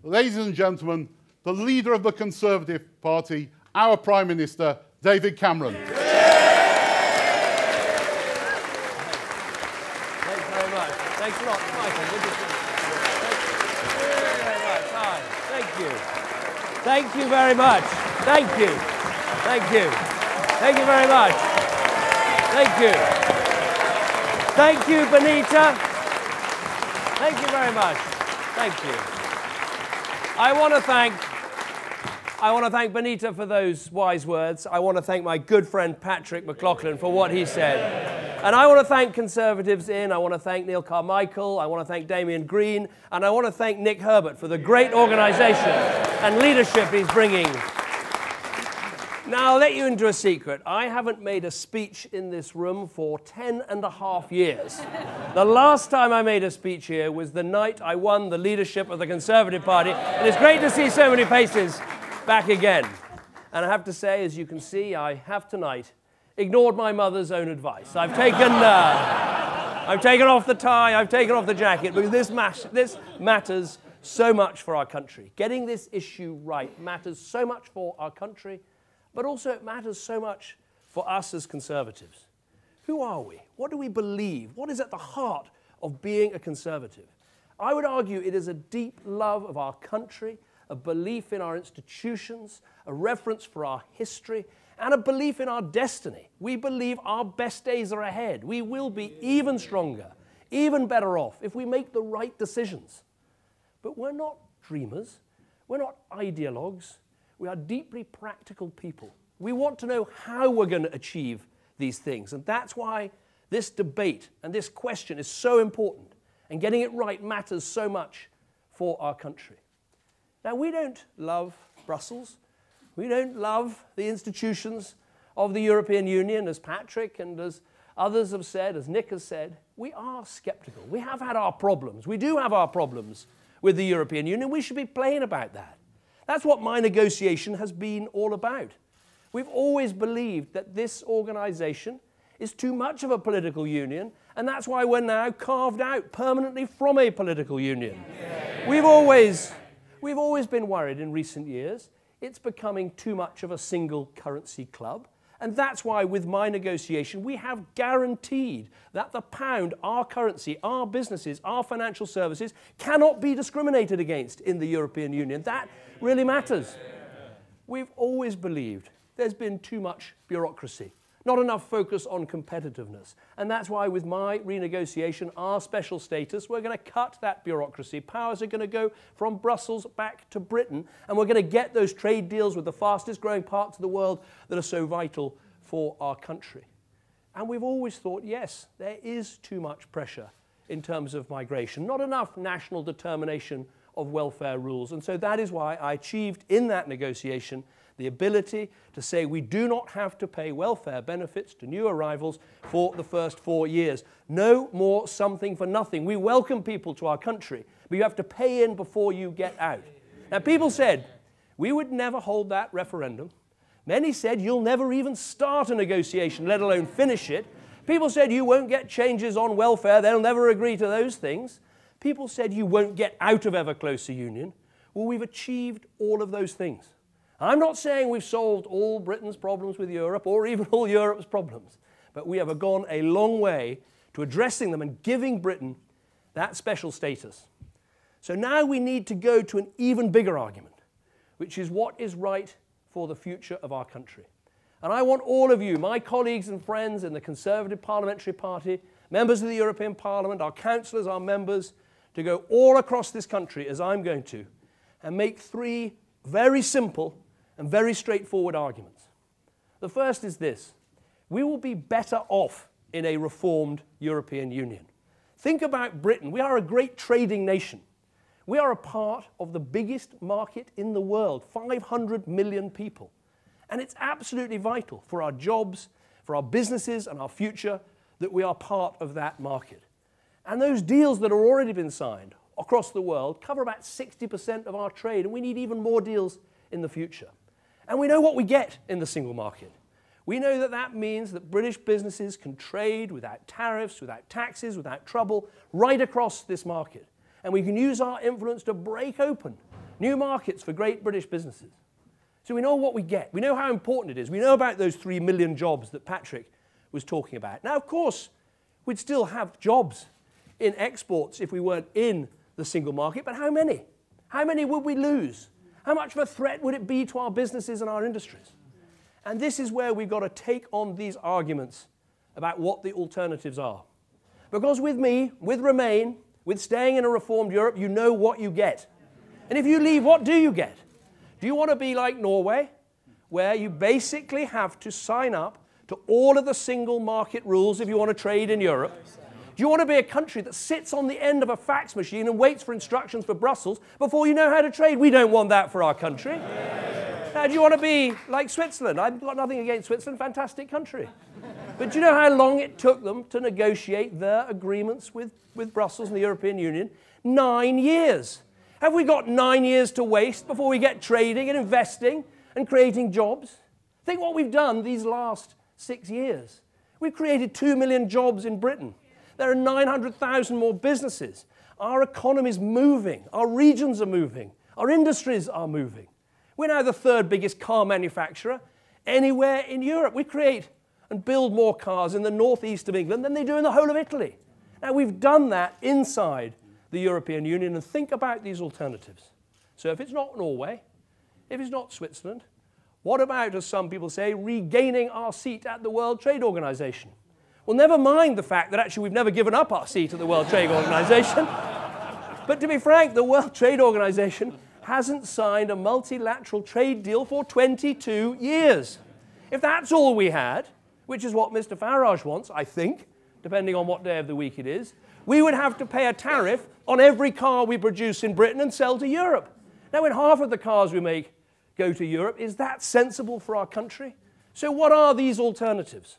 ladies and gentlemen, the leader of the Conservative Party, our Prime Minister, David Cameron. Thanks very much. Thanks a lot, Michael. Good to see you. Thank you very much. Hi. Thank you. Thank you very much. Thank you. Thank you. Thank you very much. Thank you. Thank you, Benita. Thank you very much. Thank you. I want to thank Benita for those wise words. I want to thank my good friend Patrick McLaughlin for what he said. And I want to thank Conservatives I want to thank Neil Carmichael, I want to thank Damien Green, and I want to thank Nick Herbert for the great organisation and leadership he's bringing. Now, I'll let you into a secret. I haven't made a speech in this room for 10.5 years. The last time I made a speech here was the night I won the leadership of the Conservative Party, and it's great to see so many faces back again. And I have to say, as you can see, I have tonight ignored my mother's own advice. I've taken off the tie, I've taken off the jacket, because this matters so much for our country. Getting this issue right matters so much for our country, but also it matters so much for us as Conservatives. Who are we? What do we believe? What is at the heart of being a Conservative? I would argue it is a deep love of our country, a belief in our institutions, a reverence for our history, and a belief in our destiny. We believe our best days are ahead. We will be even stronger, even better off if we make the right decisions. But we're not dreamers. We're not ideologues. We are deeply practical people. We want to know how we're going to achieve these things. And that's why this debate and this question is so important. And getting it right matters so much for our country. Now, we don't love Brussels. We don't love the institutions of the European Union, as Patrick and as others have said, as Nick has said. We are sceptical. We have had our problems. We do have our problems with the European Union. We should be plain about that. That's what my negotiation has been all about. We've always believed that this organisation is too much of a political union, and that's why we're now carved out permanently from a political union. Yeah. We've always been worried in recent years it's becoming too much of a single currency club, and that's why with my negotiation we have guaranteed that the pound, our currency, our businesses, our financial services cannot be discriminated against in the European Union. That really matters. We've always believed there's been too much bureaucracy, not enough focus on competitiveness. And that's why with my renegotiation, our special status, we're going to cut that bureaucracy. Powers are going to go from Brussels back to Britain, and we're going to get those trade deals with the fastest growing parts of the world that are so vital for our country. And we've always thought, yes, there is too much pressure in terms of migration, not enough national determination of welfare rules. And so that is why I achieved in that negotiation the ability to say we do not have to pay welfare benefits to new arrivals for the first 4 years. No more something for nothing. We welcome people to our country, but you have to pay in before you get out. Now, people said we would never hold that referendum. Many said you'll never even start a negotiation, let alone finish it. People said you won't get changes on welfare, they'll never agree to those things. People said you won't get out of ever closer union. Well, we've achieved all of those things. I'm not saying we've solved all Britain's problems with Europe or even all Europe's problems, but we have gone a long way to addressing them and giving Britain that special status. So now we need to go to an even bigger argument, which is what is right for the future of our country. And I want all of you, my colleagues and friends in the Conservative Parliamentary Party, members of the European Parliament, our councillors, our members, to go all across this country, as I'm going to, and make 3 very simple and very straightforward arguments. The first is this: we will be better off in a reformed European Union. Think about Britain. We are a great trading nation. We are a part of the biggest market in the world, 500 million people. And it's absolutely vital for our jobs, for our businesses and our future that we are part of that market. And those deals that have already been signed across the world cover about 60% of our trade, and we need even more deals in the future. And we know what we get in the single market. We know that that means that British businesses can trade without tariffs, without taxes, without trouble, right across this market. And we can use our influence to break open new markets for great British businesses. So we know what we get. We know how important it is. We know about those 3 million jobs that Patrick was talking about. Now, of course, we'd still have jobs in exports if we weren't in the single market, but how many? How many would we lose? How much of a threat would it be to our businesses and our industries? And this is where we've got to take on these arguments about what the alternatives are. Because with me, with Remain, with staying in a reformed Europe, you know what you get. And if you leave, what do you get? Do you want to be like Norway, where you basically have to sign up to all of the single market rules if you want to trade in Europe? Do you want to be a country that sits on the end of a fax machine and waits for instructions for Brussels before you know how to trade? We don't want that for our country. Now, do you want to be like Switzerland? I've got nothing against Switzerland, fantastic country. But do you know how long it took them to negotiate their agreements with Brussels and the European Union? 9 years. Have we got 9 years to waste before we get trading and investing and creating jobs? Think what we've done these last 6 years. We've created 2 million jobs in Britain. There are 900,000 more businesses. Our economy's moving. Our regions are moving. Our industries are moving. We're now the third biggest car manufacturer anywhere in Europe. We create and build more cars in the northeast of England than they do in the whole of Italy. Now, we've done that inside the European Union, and think about these alternatives. So if it's not Norway, if it's not Switzerland, what about, as some people say, regaining our seat at the World Trade Organization? Well, never mind the fact that actually we've never given up our seat at the World Trade Organization. But to be frank, the World Trade Organization hasn't signed a multilateral trade deal for 22 years. If that's all we had, which is what Mr. Farage wants, I think, depending on what day of the week it is, we would have to pay a tariff on every car we produce in Britain and sell to Europe. Now, when half of the cars we make go to Europe, is that sensible for our country? So what are these alternatives?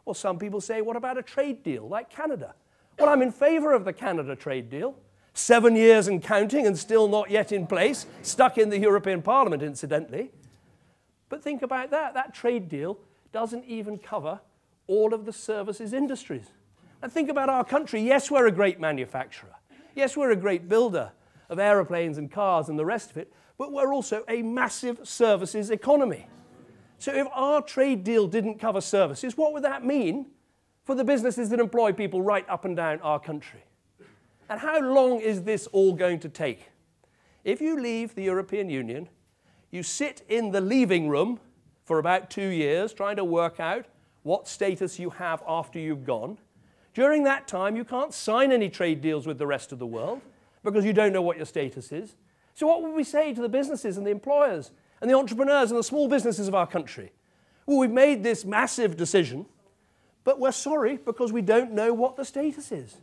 Well, some people say, what about a trade deal like Canada? Well, I'm in favor of the Canada trade deal. 7 years and counting and still not yet in place, stuck in the European Parliament, incidentally. But think about that. That trade deal doesn't even cover all of the services industries. And think about our country. Yes, we're a great manufacturer. Yes, we're a great builder of aeroplanes and cars and the rest of it, but we're also a massive services economy. So if our trade deal didn't cover services, what would that mean for the businesses that employ people right up and down our country? And how long is this all going to take? If you leave the European Union, you sit in the leaving room for about 2 years trying to work out what status you have after you've gone. During that time, you can't sign any trade deals with the rest of the world because you don't know what your status is. So what would we say to the businesses and the employers and the entrepreneurs and the small businesses of our country? Well, we've made this massive decision, but we're sorry because we don't know what the status is.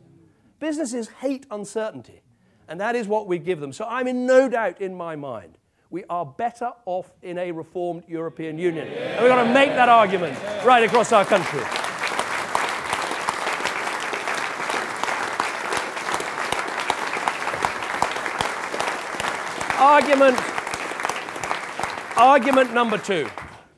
Businesses hate uncertainty, and that is what we give them. So I'm in no doubt in my mind we are better off in a reformed European Union. And we've got to make that argument right across our country. Argument number two.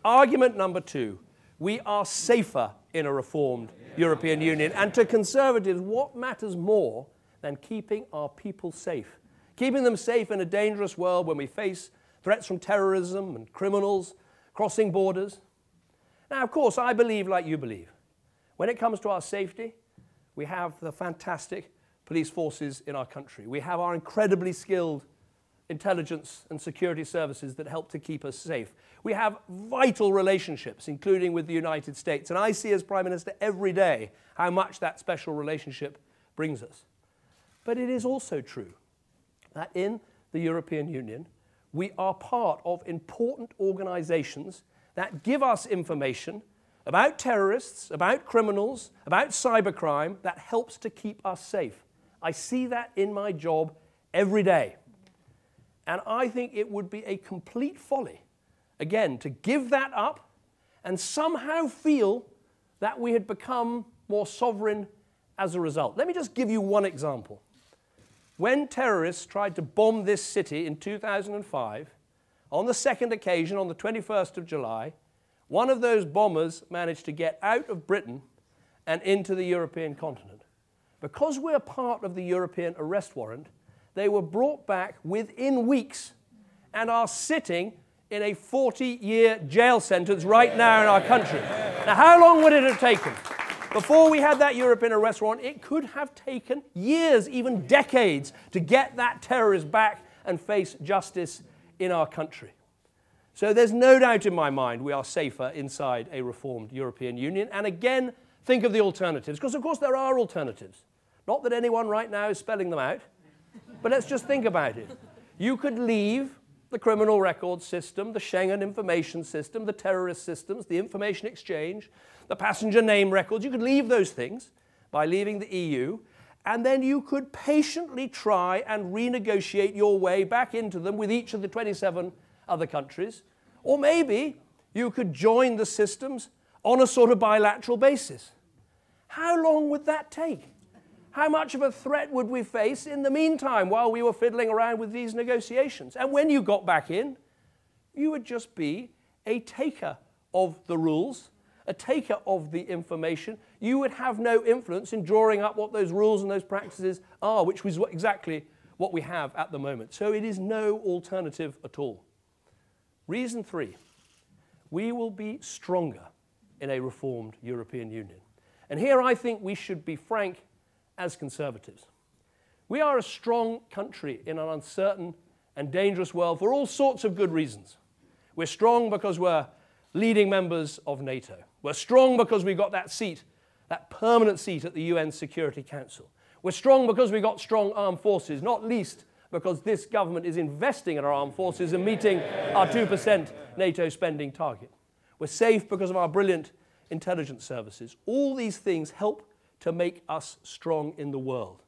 Argument number two. We are safer in a reformed European Union. And to Conservatives, what matters more than keeping our people safe? Keeping them safe in a dangerous world when we face threats from terrorism and criminals crossing borders. Now, of course, I believe like you believe. When it comes to our safety, we have the fantastic police forces in our country. We have our incredibly skilled intelligence and security services that help to keep us safe. We have vital relationships, including with the United States. And I see as Prime Minister every day how much that special relationship brings us. But it is also true that in the European Union, we are part of important organizations that give us information about terrorists, about criminals, about cybercrime that helps to keep us safe. I see that in my job every day. And I think it would be a complete folly, again, to give that up and somehow feel that we had become more sovereign as a result. Let me just give you one example. When terrorists tried to bomb this city in 2005, on the second occasion, on the 21st of July, one of those bombers managed to get out of Britain and into the European continent. Because we're part of the European arrest warrant, they were brought back within weeks and are sitting in a 40-year jail sentence right now in our country. Now, how long would it have taken? Before we had that European arrest warrant, it could have taken years, even decades, to get that terrorist back and face justice in our country. So there's no doubt in my mind we are safer inside a reformed European Union. And again, think of the alternatives, because of course there are alternatives. Not that anyone right now is spelling them out, but let's just think about it. You could leave the criminal record system, the Schengen information system, the terrorist systems, the information exchange, the passenger name records. You could leave those things by leaving the EU, and then you could patiently try and renegotiate your way back into them with each of the 27 other countries. Or maybe you could join the systems on a sort of bilateral basis. How long would that take? How much of a threat would we face in the meantime while we were fiddling around with these negotiations? And when you got back in, you would just be a taker of the rules, a taker of the information. You would have no influence in drawing up what those rules and those practices are, which was exactly what we have at the moment. So it is no alternative at all. Reason 3, we will be stronger in a reformed European Union. And here I think we should be frank as Conservatives. We are a strong country in an uncertain and dangerous world for all sorts of good reasons. We're strong because we're leading members of NATO. We're strong because we got that seat, that permanent seat at the UN Security Council. We're strong because we got strong armed forces, not least because this government is investing in our armed forces and meeting our 2% NATO spending target. We're safe because of our brilliant intelligence services. All these things help to make us strong in the world.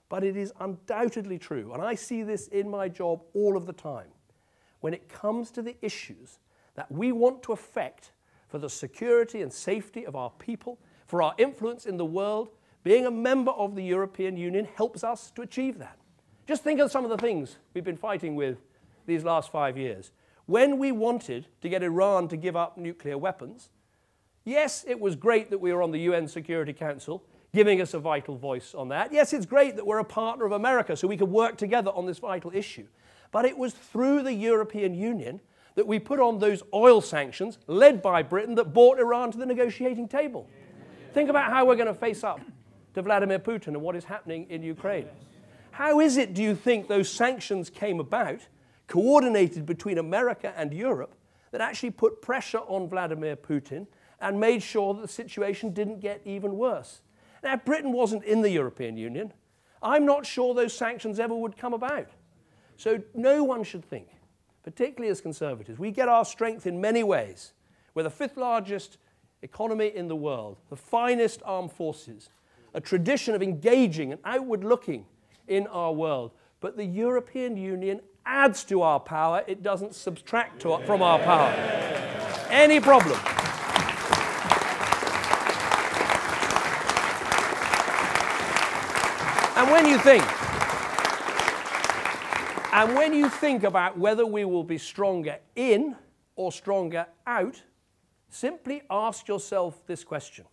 But it is undoubtedly true, and I see this in my job all of the time, when it comes to the issues that we want to affect for the security and safety of our people, for our influence in the world, being a member of the European Union helps us to achieve that. Just think of some of the things we've been fighting with these last 5 years. When we wanted to get Iran to give up nuclear weapons, yes, it was great that we were on the UN Security Council, giving us a vital voice on that. Yes, it's great that we're a partner of America so we could work together on this vital issue. But it was through the European Union that we put on those oil sanctions, led by Britain, that brought Iran to the negotiating table. Think about how we're going to face up to Vladimir Putin and what is happening in Ukraine. How is it, do you think, those sanctions came about, coordinated between America and Europe, that actually put pressure on Vladimir Putin and made sure that the situation didn't get even worse? Now, if Britain wasn't in the European Union, I'm not sure those sanctions ever would come about. So no one should think, particularly as Conservatives, we get our strength in many ways. We're the 5th largest economy in the world, the finest armed forces, a tradition of engaging and outward looking in our world. But the European Union adds to our power, it doesn't subtract from our power. Any problem? And when you think about whether we will be stronger in or stronger out, simply ask yourself this question.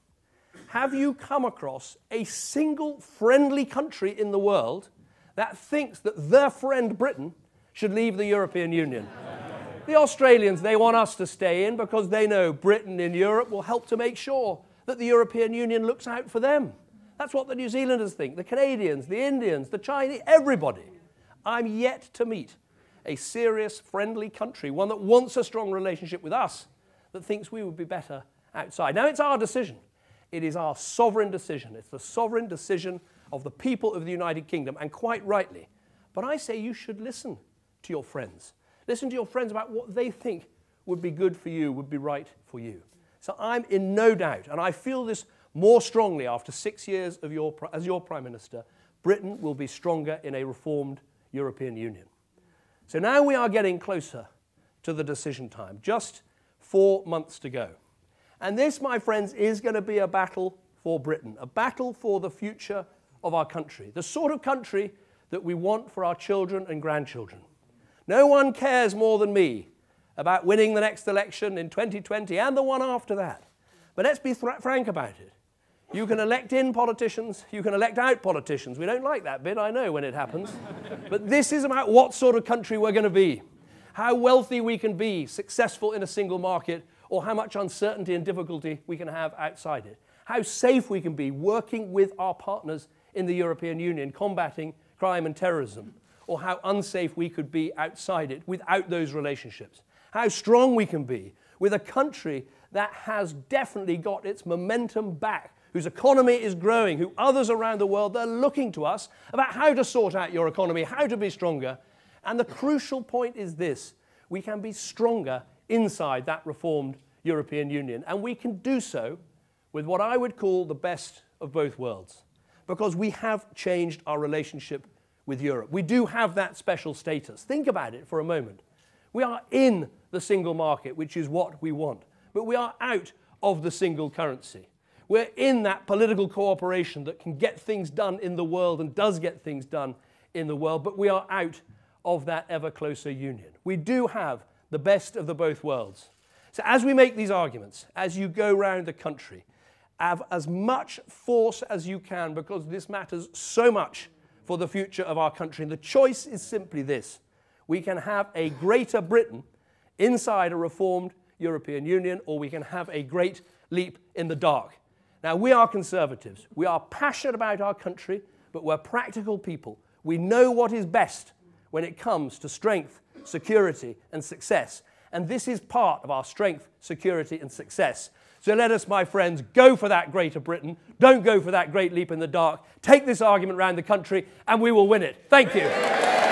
Have you come across a single friendly country in the world that thinks that their friend Britain should leave the European Union? The Australians, they want us to stay in because they know Britain in Europe will help to make sure that the European Union looks out for them. That's what the New Zealanders think, the Canadians, the Indians, the Chinese, everybody. I'm yet to meet a serious, friendly country, one that wants a strong relationship with us, that thinks we would be better outside. Now, it's our decision. It is our sovereign decision. It's the sovereign decision of the people of the United Kingdom, and quite rightly. But I say you should listen to your friends. Listen to your friends about what they think would be good for you, would be right for you. So I'm in no doubt, and I feel this more strongly after 6 years of as your Prime Minister, Britain will be stronger in a reformed European Union. So now we are getting closer to the decision time, just 4 months to go. And this, my friends, is going to be a battle for Britain, a battle for the future of our country, the sort of country that we want for our children and grandchildren. No one cares more than me about winning the next election in 2020 and the one after that. But let's be frank about it. You can elect in politicians, you can elect out politicians. We don't like that bit, I know, when it happens. But this is about what sort of country we're going to be. how wealthy we can be, successful in a single market, or how much uncertainty and difficulty we can have outside it. How safe we can be working with our partners in the European Union, combating crime and terrorism, or how unsafe we could be outside it without those relationships. How strong we can be with a country that has definitely got its momentum back, whose economy is growing, who others around the world, they're looking to us about how to sort out your economy, how to be stronger. And the crucial point is this: we can be stronger inside that reformed European Union. And we can do so with what I would call the best of both worlds, because we have changed our relationship with Europe. We do have that special status. Think about it for a moment. We are in the single market, which is what we want, but we are out of the single currency. We're in that political cooperation that can get things done in the world and does get things done in the world, but we are out of that ever closer union. We do have the best of the both worlds. So as we make these arguments, as you go around the country, have as much force as you can, because this matters so much for the future of our country. And the choice is simply this: we can have a greater Britain inside a reformed European Union, or we can have a great leap in the dark. Now, we are conservatives. We are passionate about our country, but we're practical people. We know what is best when it comes to strength, security, and success. And this is part of our strength, security, and success. So let us, my friends, go for that greater Britain. Don't go for that great leap in the dark. Take this argument around the country, and we will win it. Thank you.